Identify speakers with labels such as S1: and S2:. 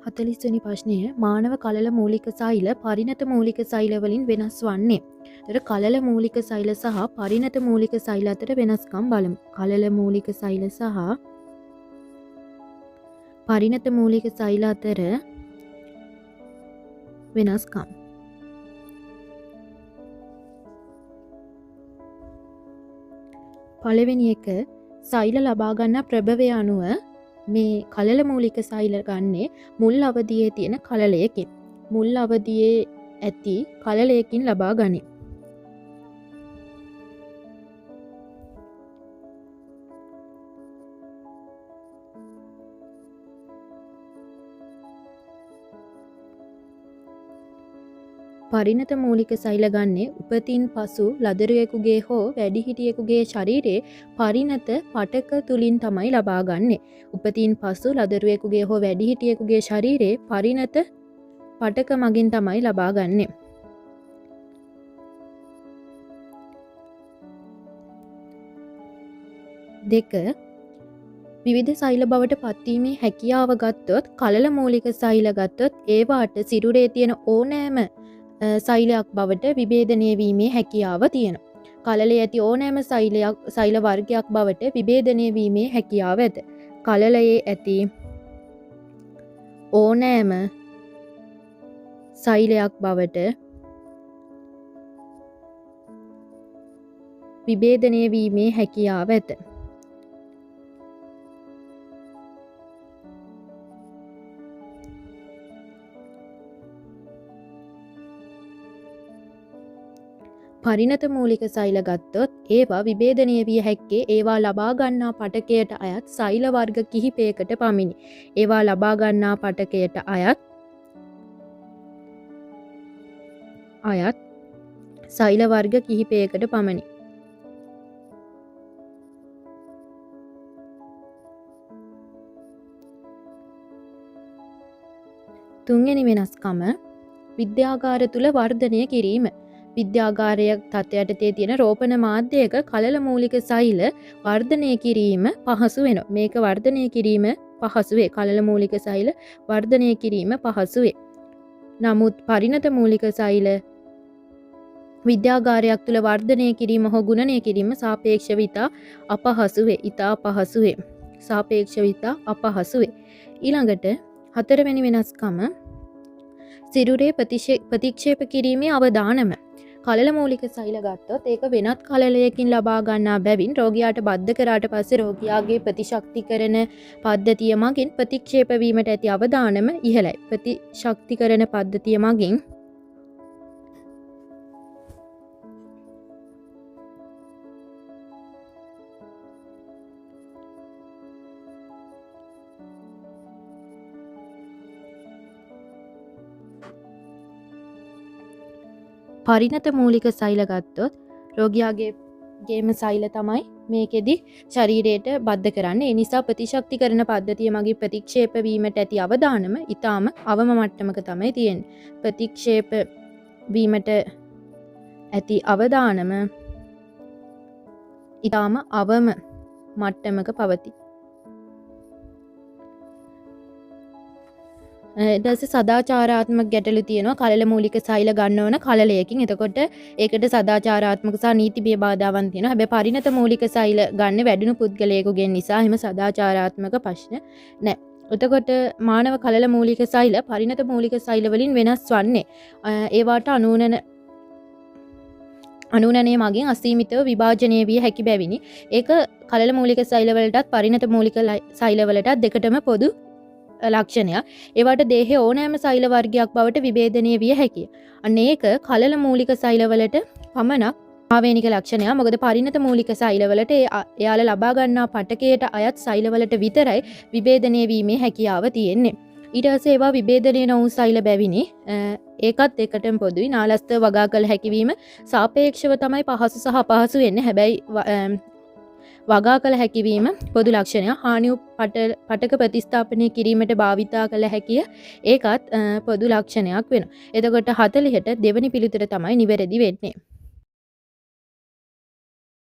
S1: 40 වෙනි ප්‍රශ්නය මානව කලල මූලික සෛල පරිණත මූලික සෛල වලින් වෙනස් වන්නේ. එතකොට කලල මූලික සෛල සහ පරිණත මූලික සෛල අතර වෙනස්කම් බලමු. කලල මූලික සෛල සහ පරිණත මූලික සෛල අතර වෙනස්කම්. පළවෙනි එක සෛල ලබා ගන්න ප්‍රභවය අනුව මේ කලල මූලික සෛල ගන්නේ මුල් අවධියේ තියෙන කලලයකින්. මුල් අවධියේ ඇති කලලයකින් ලබා ගනී. පරිණත මූලික සෛල ගන්නේ උපතින් පසු ලදරුවෙකුගේ හෝ වැඩිහිටියෙකුගේ ශරීරයේ පරිණත පටක තුලින් තමයි ලබා ගන්නේ. උපතින් පසු ලදරුවෙකුගේ හෝ වැඩිහිටියෙකුගේ ශරීරයේ පරිණත පටක මගින් තමයි ලබා ගන්නේ. දෙක විවිධ සෛල බවට පත්වීමේ හැකියාව ගත්තොත් කලල මූලික සෛල ගත්තොත් ඒවාට සිරුරේ තියෙන ඕනෑම සෛලයක් බවට විභේදනය වීමේ හැකියාව තියෙනවා. කලලයේ ඇති ඕනෑම සෛල වර්ගයක් බවට විභේදනය වීමේ හැකියාව ඇත. කලලයේ ඇති ඕනෑම සෛලයක් බවට විභේදනය වීමේ හැකියාව ඇත. පරිණත මූලික සෛල ගත්තොත් ඒවා විභේදනය විය හැක්කේ ඒවා ලබා ගන්නා පටකයට අයත් සෛල වර්ග කිහිපයකට පමණි. ඒවා ලබා ගන්නා පටකයට අයත් සෛල වර්ග කිහිපයකට පමණි. තුන්වෙනි වෙනස්කම විද්‍යාගාර තුල වර්ධනය කිරීම. විද්‍යාගාරයක් තත්ත්වයටතේ තියෙන රෝපණ මාධ්‍යයක කලල මූලික සෛල වර්ධනය කිරීම පහසු වෙනවා. මේක වර්ධනය කිරීම පහසු වේ. කලල මූලික සෛල වර්ධනය කිරීම පහසු වේ. නමුත් පරිණත මූලික සෛල විද්‍යාගාරයක් තුල වර්ධනය කිරීම හෝ ගුණනය කිරීම සාපේක්ෂව ඉතා අපහසු වේ. ඉතා අපහසු වේ. සාපේක්ෂව ඉතා අපහසු වේ. ඊළඟට හතරවෙනි වෙනස්කම සිරුරේ ප්‍රතික්ෂේප කිරීමේ අවදානම. කලල මූලික සෛල ගත්තොත් ඒක වෙනත් කලලයකින් ලබා ගන්නා බැවින් රෝගියාට බද්ධ කරාට පස්සේ රෝගියාගේ ප්‍රතිශක්තිකරණ පද්ධතිය මගින් ප්‍රතික්ෂේප වීමට ඇති අවදානම ඉහළයි. ප්‍රතිශක්තිකරණ පද්ධතිය මගින් පරිණත මූලික සෛල ගත්තොත් රෝගියාගේම සෛල තමයි මේකෙදි ශරීරයට බද්ධ කරන්නේ. ඒ නිසා ප්‍රතිශක්තිකරණ පද්ධතිය මගින් ප්‍රතික්ෂේප වීමට ඇති අවදානම ඊටාම අවම මට්ටමක තමයි තියෙන්නේ. ප්‍රතික්ෂේප වීමට ඇති අවදානම ඊටාම අවම මට්ටමක පවතී. ඊට සදාචාරාත්මක ගැටලු තියෙනවා කලල මූලික සෛල ගන්න ඕන කලලයකින්. එතකොට ඒකට සදාචාරාත්මක සහ නීතිමය බාධාවන් තියෙනවා. හැබැයි පරිණත මූලික සෛල ගන්න වැඩුණු පුද්ගලයෙකුගෙන් නිසා එහෙම සදාචාරාත්මක ප්‍රශ්න නැහැ. එතකොට මානව කලල මූලික සෛල පරිණත මූලික සෛල වලින් වෙනස් වන්නේ ඒවාට අනුනනය මගින් අසීමිතව විභාජනය විය හැකි බැවිනි. ඒක කලල මූලික සෛල වලටත් පරිණත මූලික සෛල වලටත් දෙකටම පොදු ලක්ෂණයක්. ඒවට දේහයේ ඕනෑම සෛල වර්ගයක් බවට විභේදනය විය හැකිය. අන්න ඒක කලල මූලික සෛලවලට පමණක් ආවේනික ලක්ෂණයක්. මොකද පරිණත මූලික සෛලවලට එයාලා ලබා ගන්නා පටකයට අයත් සෛලවලට විතරයි විභේදනය වීමේ හැකියාව තියෙන්නේ. ඊට පස්සේ ඒවා විභේදනය නොවු සෛල බැවිනි. ඒකත් එකටම පොදුයි. නාලස්ත වගා කළ හැකිවීම සාපේක්ෂව තමයි පහසු සහ අපහසු වෙන්නේ. හැබැයි වගා කළ හැකිවීම පොදු ලක්ෂණයක්. හානි වූ පටක ප්‍රතිස්ථාපනය කිරීමට භාවිතා කළ හැකිය ඒකත් පොදු ලක්ෂණයක් වෙනවා. එතකොට 40ට දෙවනි පිළිතුර තමයි නිවැරදි වෙන්නේ.